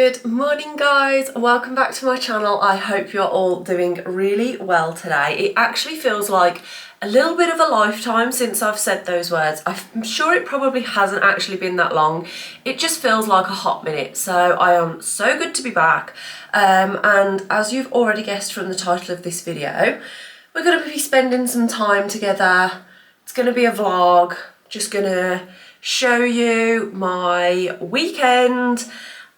Good morning guys, welcome back to my channel. I hope you're all doing really well today. It actually feels like a little bit of a lifetime since I've said those words. I'm sure it probably hasn't actually been that long. It just feels like a hot minute. So I am so good to be back. And as you've already guessed from the title of this video, we're going to be spending some time together. It's going to be a vlog, just going to show you my weekend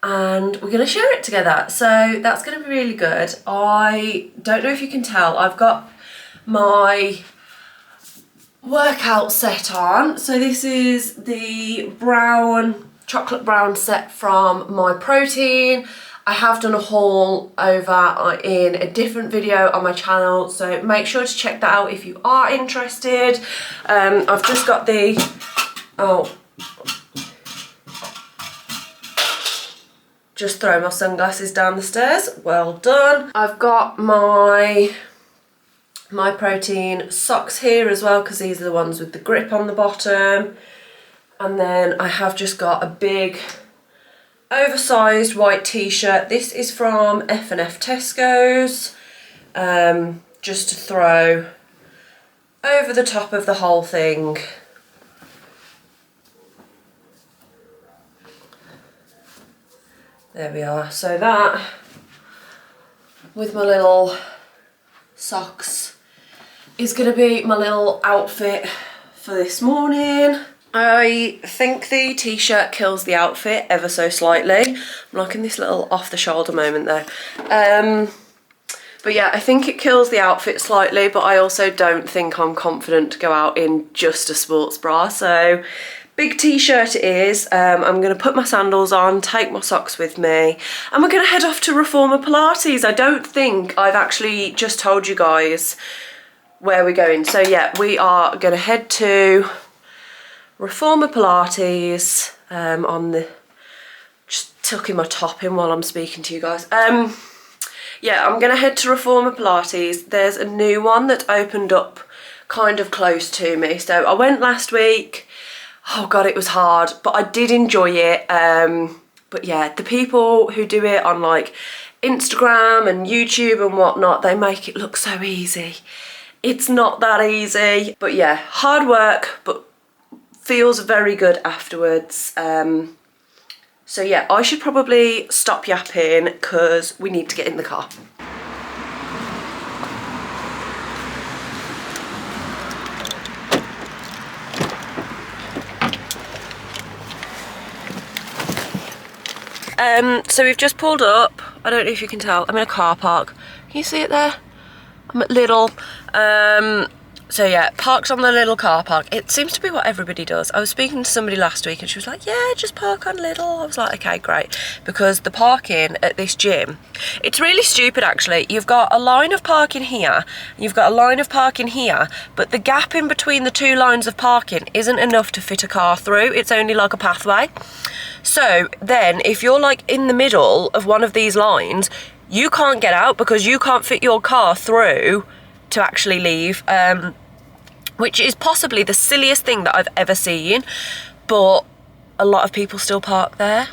and we're going to share it together. So that's going to be really good. I don't know if you can tell, I've got my workout set on. So this is the chocolate brown set from My Protein. I have done a haul over in a different video on my channel, so make sure to check that out if you are interested. I've just got the, just throw my sunglasses down the stairs, well done. I've got my Protein socks here as well, because these are the ones with the grip on the bottom. And then I have just got a big oversized white t-shirt. This is from F&F Tesco's, just to throw over the top of the whole thing. There we are. So that, with my little socks, is going to be my little outfit for this morning. I think the t-shirt kills the outfit ever so slightly. I'm liking this little off the shoulder moment there. But yeah, I think it kills the outfit slightly, but I also don't think I'm confident to go out in just a sports bra. So big t-shirt it is. I'm going to put my sandals on, take my socks with me, and we're going to head off to Reformer Pilates. I don't think I've actually just told you guys where we're going. So yeah, we are going to head to Reformer Pilates. Just tucking my top in while I'm speaking to you guys. Yeah, I'm going to head to Reformer Pilates. There's a new one that opened up kind of close to me. So I went last week. Oh God, it was hard, but I did enjoy it. But yeah, the people who do it on like Instagram and YouTube and whatnot, they make it look so easy. It's not that easy. But yeah, hard work, but feels very good afterwards. So yeah, I should probably stop yapping because we need to get in the car. So we've just pulled up. I don't know if you can tell, I'm in a car park. Can you see it there? I'm at Lidl. So yeah, parked on the little car park. It seems to be what everybody does. I was speaking to somebody last week and she was like, yeah, just park on Lidl. I was like, okay, great. Because the parking at this gym, it's really stupid actually. You've got a line of parking here, you've got a line of parking here, but the gap in between the two lines of parking isn't enough to fit a car through. It's only like a pathway. So then if you're like in the middle of one of these lines, you can't get out because you can't fit your car through to actually leave, which is possibly the silliest thing that I've ever seen, but a lot of people still park there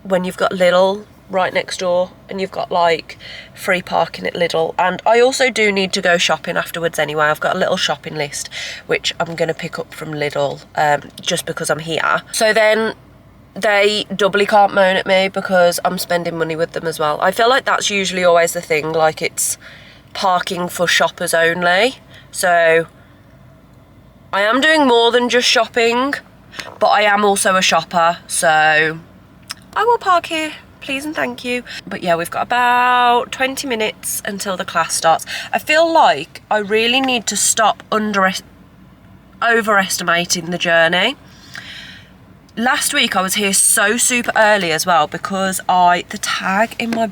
when you've got Lidl right next door and you've got like free parking at Lidl. And I also do need to go shopping afterwards anyway. I've got a little shopping list which I'm going to pick up from Lidl, just because I'm here. So then they doubly can't moan at me because I'm spending money with them as well. I feel like that's usually always the thing, like it's parking for shoppers only. So I am doing more than just shopping, but I am also a shopper, so I will park here, please and thank you. But yeah, we've got about 20 minutes until the class starts. I feel like I really need to stop overestimating the journey. Last week I was here so super early as well because the tag in my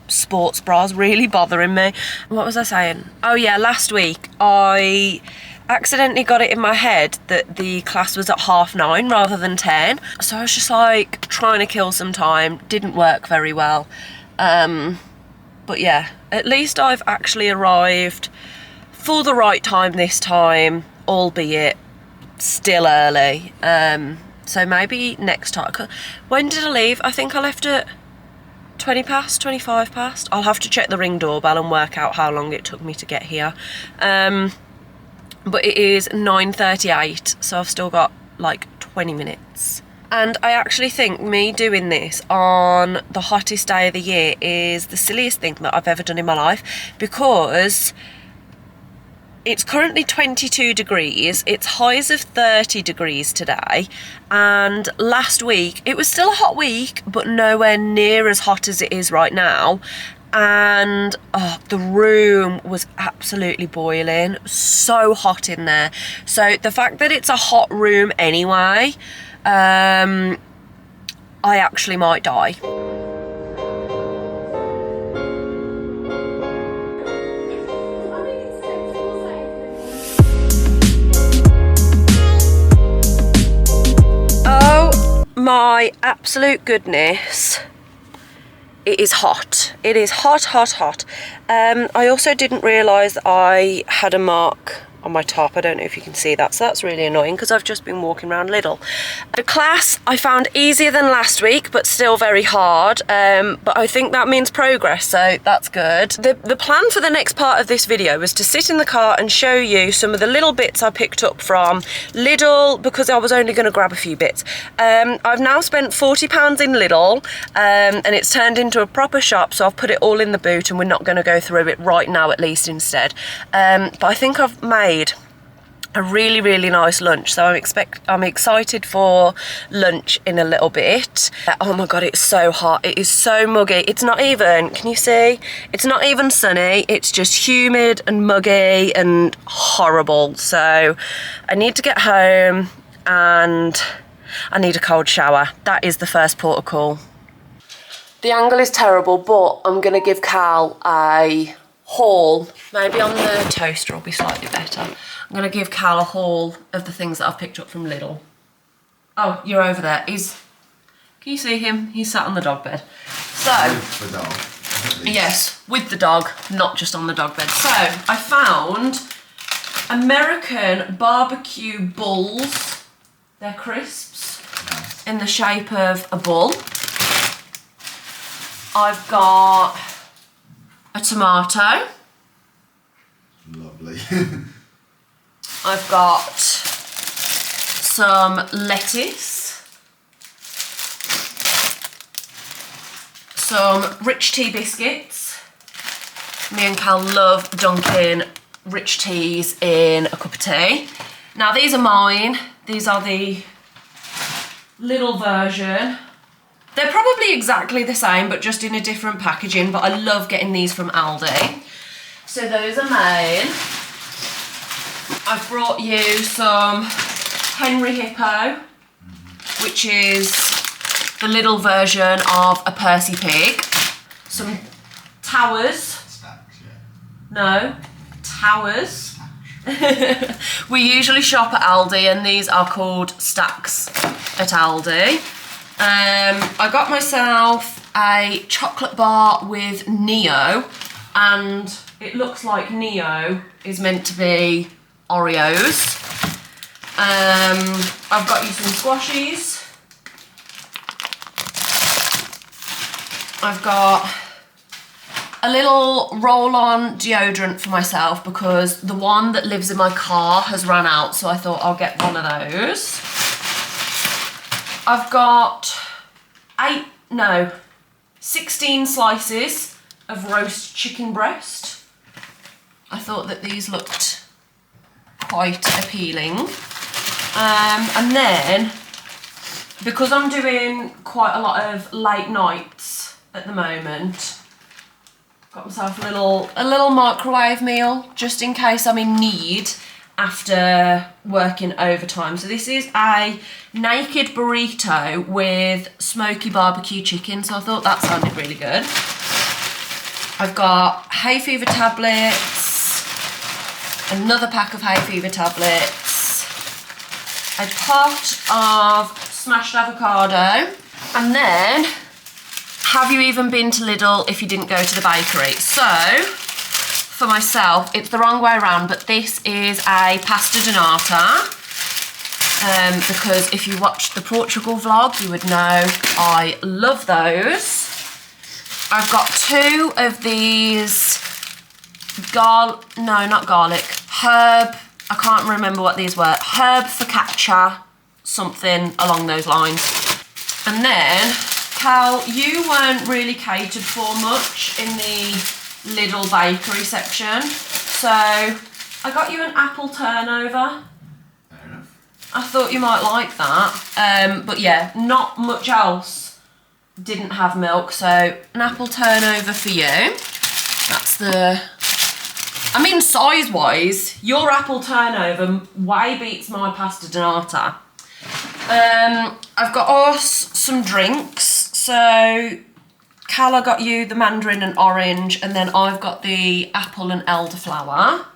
sports bra is really bothering me. What was I saying? Oh yeah, last week I accidentally got it in my head that the class was at 9:30 rather than 10. So I was just like trying to kill some time. Didn't work very well. But yeah, at least I've actually arrived for the right time this time, albeit still early. So maybe next time. When did I leave? I think I left at 20 past, 25 past. I'll have to check the Ring doorbell and work out how long it took me to get here. But it is 9:38, so I've still got like 20 minutes. And I actually think me doing this on the hottest day of the year is the silliest thing that I've ever done in my life, because it's currently 22 degrees, it's highs of 30 degrees today, and last week it was still a hot week, but nowhere near as hot as it is right now. And the room was absolutely boiling, so hot in there. So the fact that it's a hot room anyway, I actually might die. Oh my absolute goodness. It is hot. It is hot, hot, hot. I also didn't realise I had a mark on my top. I don't know if you can see that, so that's really annoying because I've just been walking around Lidl. The class I found easier than last week, but still very hard, but I think that means progress, so that's good. The plan for the next part of this video was to sit in the car and show you some of the little bits I picked up from Lidl, because I was only going to grab a few bits. I've now spent £40 in Lidl, and it's turned into a proper shop, so I've put it all in the boot and we're not going to go through it right now, at least instead. But I think I've made a really, really nice lunch, so I'm excited for lunch in a little bit. Oh my god, it's so hot. It is so muggy. It's not even, can you see? It's not even sunny. It's just humid and muggy and horrible. So I need to get home and I need a cold shower. That is the first port of call. The angle is terrible, but I'm gonna give Cal a haul. Maybe on the toaster will be slightly better. I'm going to give Cal a haul of the things that I've picked up from Lidl. Oh, you're over there. Can you see him? He's sat on the dog bed. So, with the dog. Yes, with the dog, not just on the dog bed. So, I found American barbecue bulls. They're crisps. Nice. In the shape of a bull. I've got a tomato. Lovely. I've got some lettuce, some rich tea biscuits. Me and Cal love dunking rich teas in a cup of tea. Now these are mine. These are the Lidl version. They're probably exactly the same, but just in a different packaging, but I love getting these from Aldi. So those are mine. I've brought you some Henry Hippo, which is the Lidl version of a Percy Pig. Some Towers. Stacks, yeah. No, Towers. We usually shop at Aldi, and these are called Stacks at Aldi. I got myself a chocolate bar with Neo, and it looks like Neo is meant to be Oreos. I've got you some squashies. I've got a little roll-on deodorant for myself because the one that lives in my car has run out, so I thought I'll get one of those. I've got 16 slices of roast chicken breast. I thought that these looked quite appealing. And then, because I'm doing quite a lot of late nights at the moment, got myself a little microwave meal just in case I'm in need after working overtime. So this is a naked burrito with smoky barbecue chicken, so I thought that sounded really good. I've got hay fever tablets, another pack of hay fever tablets, a pot of smashed avocado, and then, have you even been to Lidl if you didn't go to the bakery? So, for myself, it's the wrong way around, but this is a pasta donata, because if you watched the Portugal vlog, you would know I love those. I've got 2 of these not garlic, herb, I can't remember what these were, herb focaccia, something along those lines. And then, Cal, you weren't really catered for much in the Lidl bakery section, so I got you an apple turnover. Fair enough. I thought you might like that, but yeah, not much else didn't have milk, so an apple turnover for you. That's the... I mean, size-wise, your apple turnover way beats my pasta donata. I've got us some drinks. So, Calla got you the mandarin and orange, and then I've got the apple and elderflower.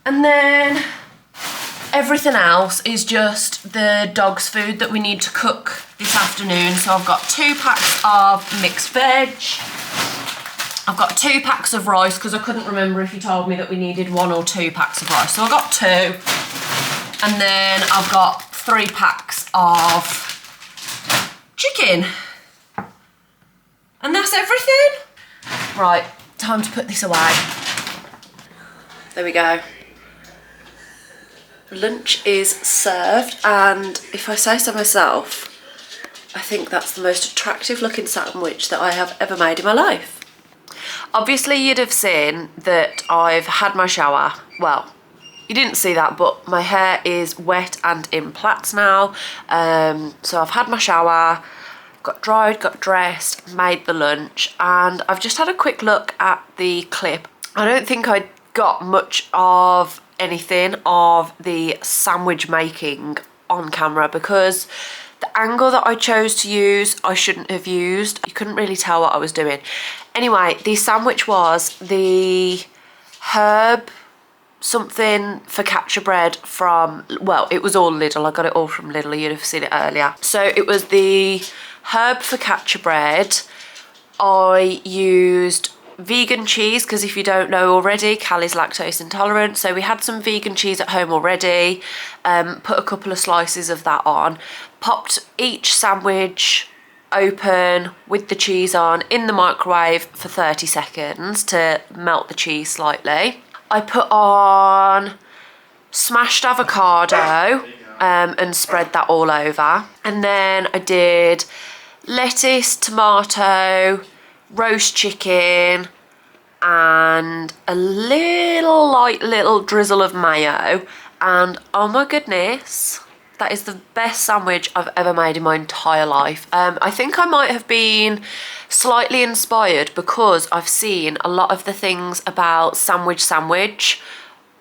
And then everything else is just the dog's food that we need to cook this afternoon. So I've got 2 packs of mixed veg. I've got 2 packs of rice because I couldn't remember if you told me that we needed 1 or 2 packs of rice. So I got 2. And then I've got 3 packs of chicken. And that's everything. Right, time to put this away. There we go. Lunch is served, and if I say so myself, I think that's the most attractive looking sandwich that I have ever made in my life. Obviously you'd have seen that I've had my shower. Well, you didn't see that, but my hair is wet and in plaits now. So I've had my shower, got dried, got dressed, made the lunch, and I've just had a quick look at the clip. I don't think I got much of anything of the sandwich making on camera because the angle that I chose to use, I shouldn't have used. You couldn't really tell what I was doing. Anyway, the sandwich was the herb something focaccia bread from, well, it was all Lidl. I got it all from Lidl. You'd have seen it earlier. So it was the herb focaccia bread. I used vegan cheese because if you don't know already, Callie's lactose intolerant, so we had some vegan cheese at home already. Put a couple of slices of that on, popped each sandwich open with the cheese on in the microwave for 30 seconds to melt the cheese slightly. I put on smashed avocado and spread that all over, and then I did lettuce, tomato, roast chicken, and a little drizzle of mayo, and oh my goodness, that is the best sandwich I've ever made in my entire life. I think I might have been slightly inspired because I've seen a lot of the things about sandwich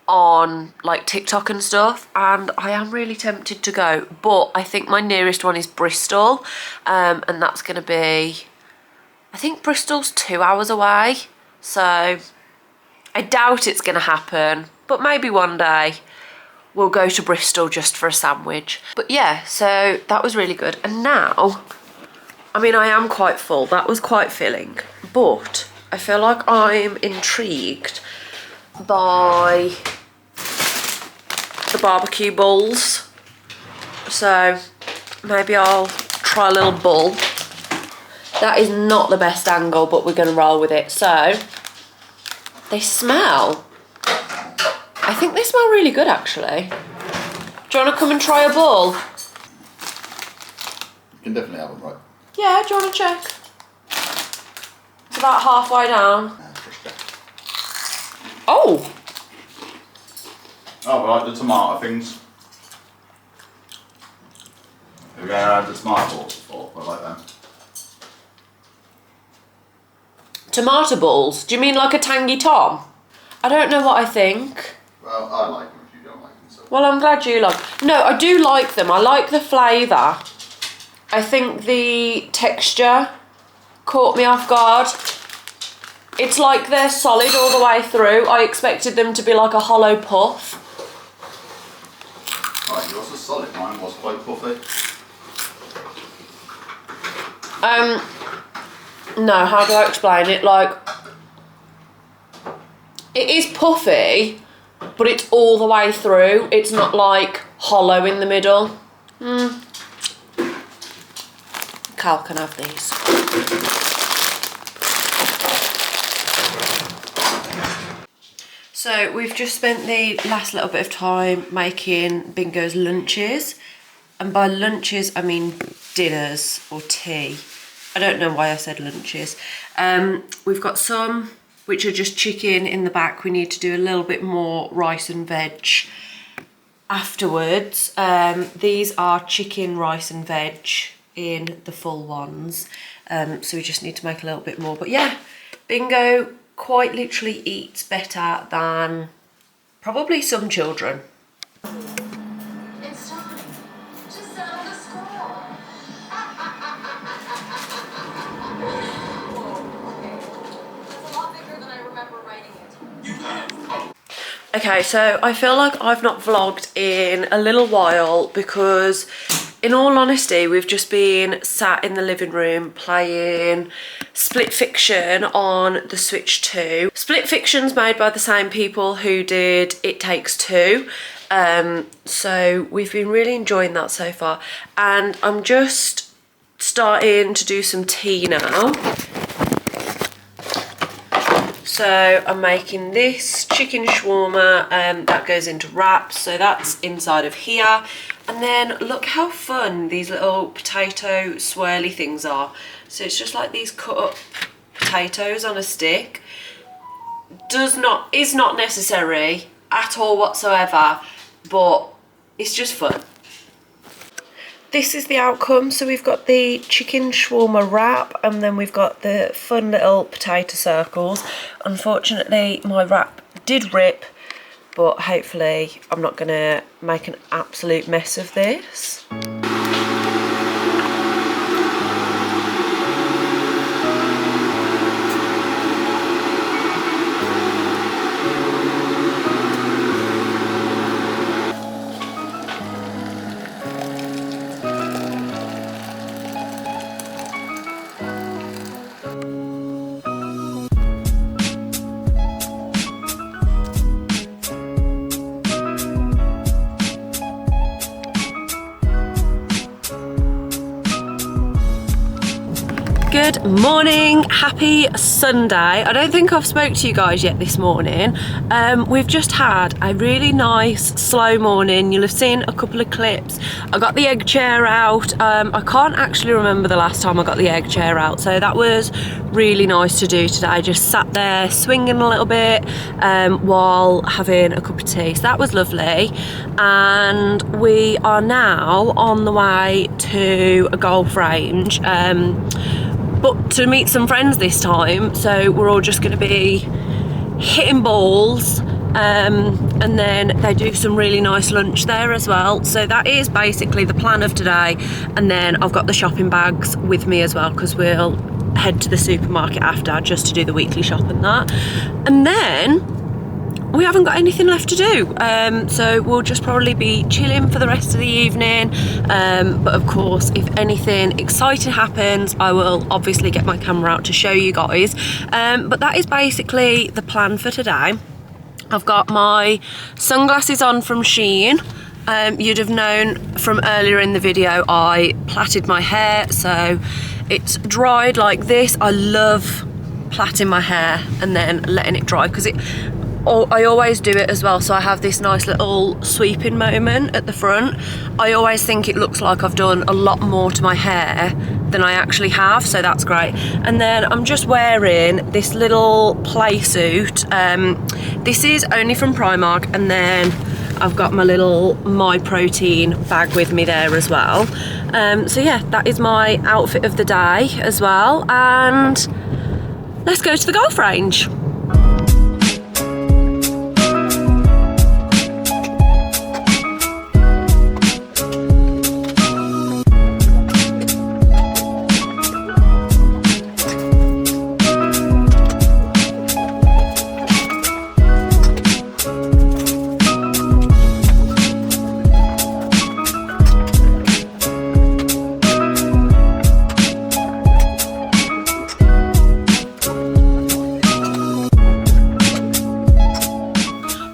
on like TikTok and stuff, and I am really tempted to go, but I think my nearest one is Bristol, and that's gonna be, I think Bristol's 2 hours away, so I doubt it's gonna happen, but maybe one day we'll go to Bristol just for a sandwich. But yeah, so that was really good. And now, I mean, I am quite full. That was quite filling, but I feel like I'm intrigued by the barbecue balls. So maybe I'll try a little bull. That is not the best angle, but we're gonna roll with it. So they smell, I think they smell really good actually. Do you want to come and try a ball? You can definitely have them, right? Yeah, do you want to check? It's about halfway down. Oh! Oh, I like the tomato things. Have you ever had the tomato balls before? I like them. Tomato balls? Do you mean like a Tangy Tom? I don't know what I think. Well, I like them if you don't like them. So. Well, I'm glad you like. No, I do like them. I like the flavour. I think the texture caught me off guard. It's like they're solid all the way through. I expected them to be like a hollow puff. Right, yours was solid. Mine was quite puffy. No, how do I explain it? Like, it is puffy, but it's all the way through. It's not like hollow in the middle. Cal can have these. So we've just spent the last little bit of time making Bingo's lunches. And by lunches, I mean dinners or tea. I don't know why I said lunches. We've got some which are just chicken in the back. We need to do a little bit more rice and veg afterwards. These are chicken, rice and veg in the full ones. So we just need to make a little bit more. But yeah, Bingo quite literally eats better than probably some children. It's time to settle the score. Whoa, okay. That's a lot bigger than I remember writing it. Okay, so I feel like I've not vlogged in a little while because in all honesty, we've just been sat in the living room playing Split Fiction on the Switch 2. Split Fiction's made by the same people who did It Takes Two. So we've been really enjoying that so far. And I'm just starting to do some tea now. So I'm making this chicken shawarma that goes into wraps. So that's inside of here. And then look how fun these little potato swirly things are. So it's just like these cut up potatoes on a stick. Is not necessary at all whatsoever, but it's just fun. This is the outcome. So we've got the chicken shawarma wrap and then we've got the fun little potato circles. Unfortunately, my wrap did rip, but hopefully I'm not gonna make an absolute mess of this. Good morning, happy Sunday. I don't think I've spoke to you guys yet this morning. We've just had a really nice slow morning. You'll have seen a couple of clips. I got the egg chair out. I can't actually remember the last time I got the egg chair out, so that was really nice to do today. I just sat there swinging a little bit while having a cup of tea, so that was lovely. And we are now on the way to a golf range, but to meet some friends this time. So we're all just going to be hitting balls, and then they do some really nice lunch there as well. So that is basically the plan of today. And then I've got the shopping bags with me as well, because we'll head to the supermarket after just to do the weekly shop and that. And then we haven't got anything left to do, so we'll just probably be chilling for the rest of the evening. But of course, if anything exciting happens, I will obviously get my camera out to show you guys. But that is basically the plan for today. I've got my sunglasses on from Shein. You'd have known from earlier in the video I plaited my hair, so it's dried like this. I love plaiting my hair and then letting it dry, because I always do it as well, so I have this nice little sweeping moment at the front. I always think it looks like I've done a lot more to my hair than I actually have, so that's great. And then I'm just wearing this little play suit. This is only from Primark, and then I've got my little My Protein bag with me there as well. So yeah, that is my outfit of the day as well, and let's go to the golf range.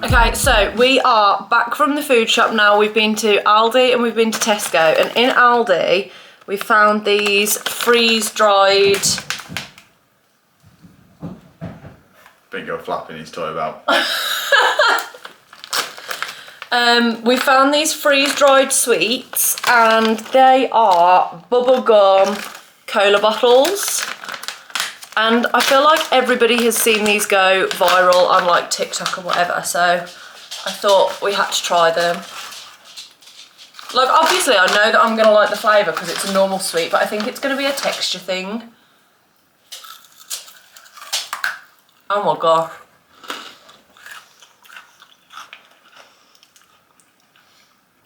Okay, so we are back from the food shop now. We've been to Aldi and we've been to Tesco, and in Aldi we found these freeze-dried... Bingo flapping his toy about. We found these freeze-dried sweets and they are bubblegum cola bottles. And I feel like everybody has seen these go viral on like TikTok and whatever, so I thought we had to try them. Like obviously I know that I'm going to like the flavour because it's a normal sweet, but I think it's going to be a texture thing. Oh my god.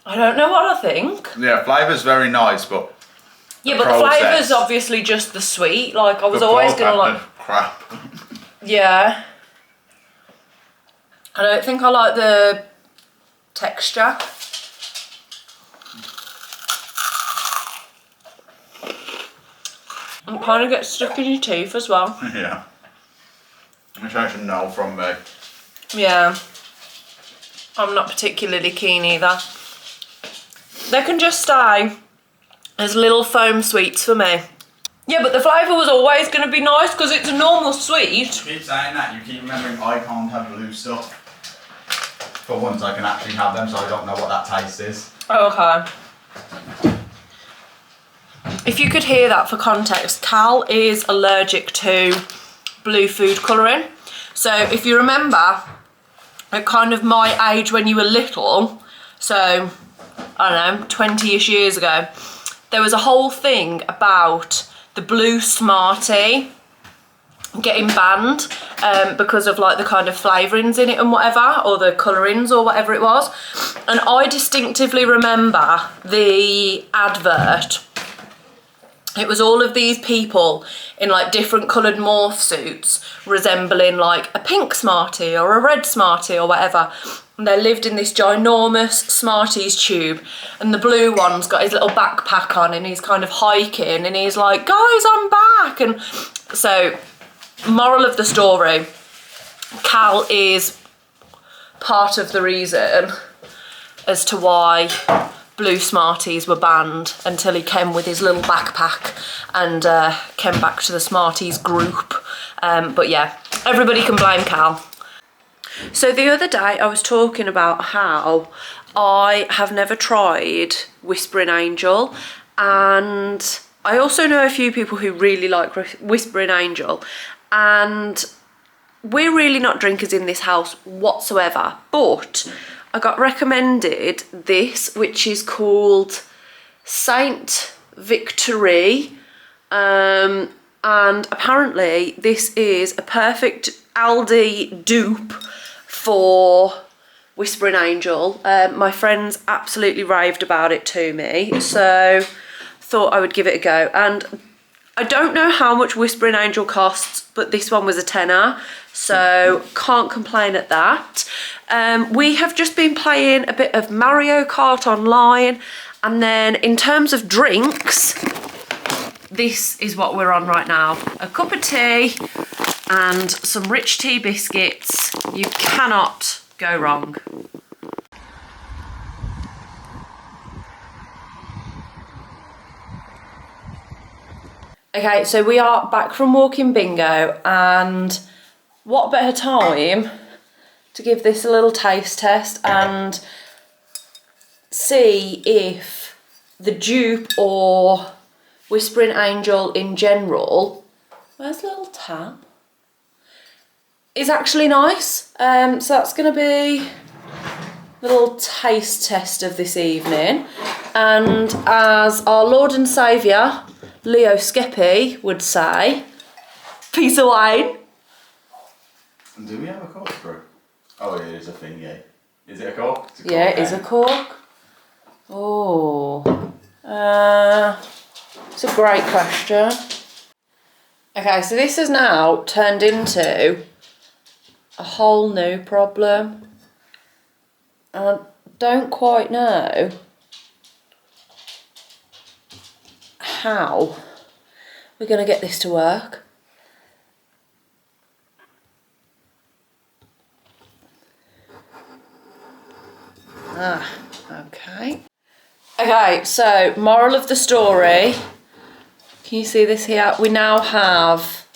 I don't know what I think. Yeah, flavour's very nice, but yeah, but the flavour's obviously just the sweet. Like I was always gonna like crap. Yeah. I don't think I like the texture. It kind of gets stuck in your teeth as well. Yeah. It's actually no from me. Yeah. I'm not particularly keen either. They can just stay as little foam sweets for me. Yeah, but the flavour was always going to be nice because it's a normal sweet. You keep saying that, you keep remembering I can't have blue stuff. For once I can actually have them, so I don't know what that taste is. Oh, okay. If you could hear that for context, Cal is allergic to blue food colouring. So if you remember, at kind of my age when you were little, so I don't know, 20-ish years ago, there was a whole thing about the blue Smartie getting banned because of like the kind of flavourings in it and whatever, or the colourings or whatever it was. And I distinctively remember the advert. It was all of these people in like different coloured morph suits resembling like a pink Smartie or a red Smartie or whatever. And they lived in this ginormous Smarties tube, and the blue one's got his little backpack on and he's kind of hiking and he's like, guys, I'm back. And so, moral of the story, Cal is part of the reason as to why blue Smarties were banned until he came with his little backpack and came back to the Smarties group. But yeah, everybody can blame Cal. So the other day I was talking about how I have never tried Whispering Angel, and I also know a few people who really like Whispering Angel, and we're really not drinkers in this house whatsoever, but I got recommended this, which is called Saint Victory, and apparently this is a perfect Aldi dupe for Whispering Angel. My friends absolutely raved about it to me, so thought I would give it a go. And I don't know how much Whispering Angel costs, but this one was a tenner, so can't complain at that. We have just been playing a bit of Mario Kart online, and then in terms of drinks, this is what we're on right now. A cup of tea and some rich tea biscuits. You cannot go wrong. Okay, so we are back from walking bingo, and what better time to give this a little taste test and see if the dupe or Whispering Angel in general, where's the little tap, is actually nice. So that's going to be the little taste test of this evening. And as our Lord and Saviour, Leo Skeppy, would say, piece of wine. Do we have a corkscrew? Oh, it is a thingy. Is it a cork? It's a cork, Yeah, it is a cork. Oh. It's a great question. Okay, so this has now turned into a whole new problem. And I don't quite know how we're going to get this to work. Okay. Okay, so moral of the story. Can you see this here? We now have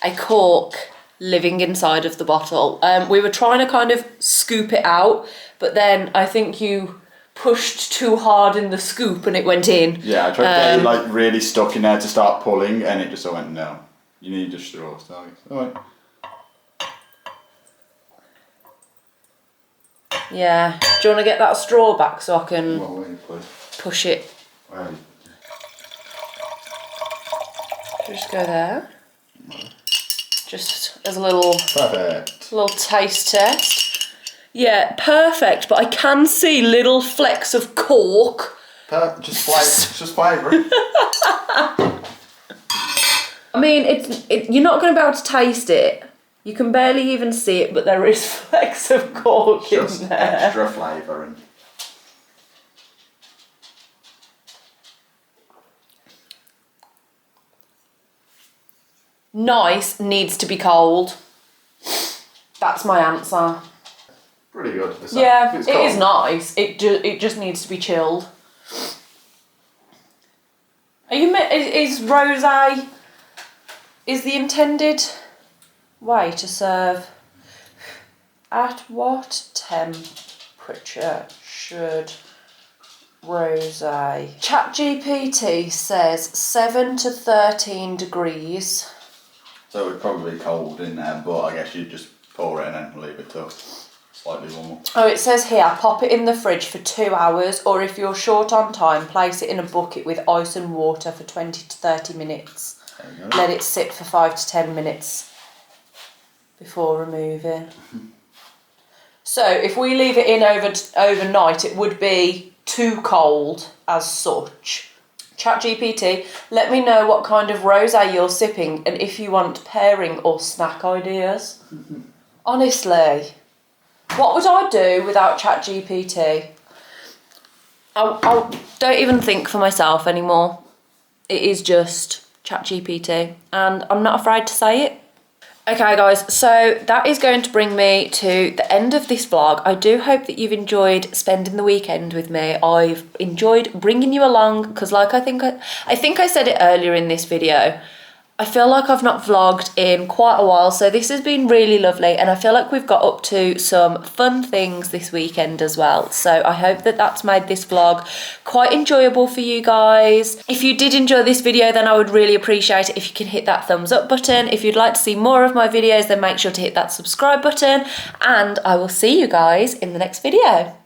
a cork living inside of the bottle. We were trying to kind of scoop it out, but then I think you pushed too hard in the scoop and it went in. Yeah, I tried to get it like really stuck in there to start pulling, and it just went, no, you need a straw. So, alright. Yeah. Do you want to get that straw back so I can Well, wait, please. push it? Well, Just go there. Just as a little perfect. taste test. Yeah, perfect, but I can see little flecks of cork. Just flavour. I mean, you're not going to be able to taste it. You can barely even see it, but there is flecks of cork Just in there. extra flavouring. Nice needs to be cold. That's my answer. Pretty good. Yeah, it's it cold. is nice. It just needs to be chilled. Is rosé is the intended way to serve? At what temperature should rosé? ChatGPT says 7 to 13 degrees. So it would probably be cold in there, but I guess you'd just pour it in and leave it till slightly warmer. Oh, it says here, pop it in the fridge for 2 hours, or if you're short on time, place it in a bucket with ice and water for 20 to 30 minutes. There you go. Let it sit for 5 to 10 minutes before removing. So if we leave it in overnight, it would be too cold as such. ChatGPT, let me know what kind of rosé you're sipping and if you want pairing or snack ideas. Honestly, what would I do without ChatGPT? I don't even think for myself anymore. It is just ChatGPT, and I'm not afraid to say it. Okay guys, so that is going to bring me to the end of this vlog. I do hope that you've enjoyed spending the weekend with me. I've enjoyed bringing you along because like I think I said it earlier in this video, I feel like I've not vlogged in quite a while, so this has been really lovely, and I feel like we've got up to some fun things this weekend as well. So I hope that that's made this vlog quite enjoyable for you guys. If you did enjoy this video, then I would really appreciate it if you can hit that thumbs up button. If you'd like to see more of my videos, then make sure to hit that subscribe button, and I will see you guys in the next video.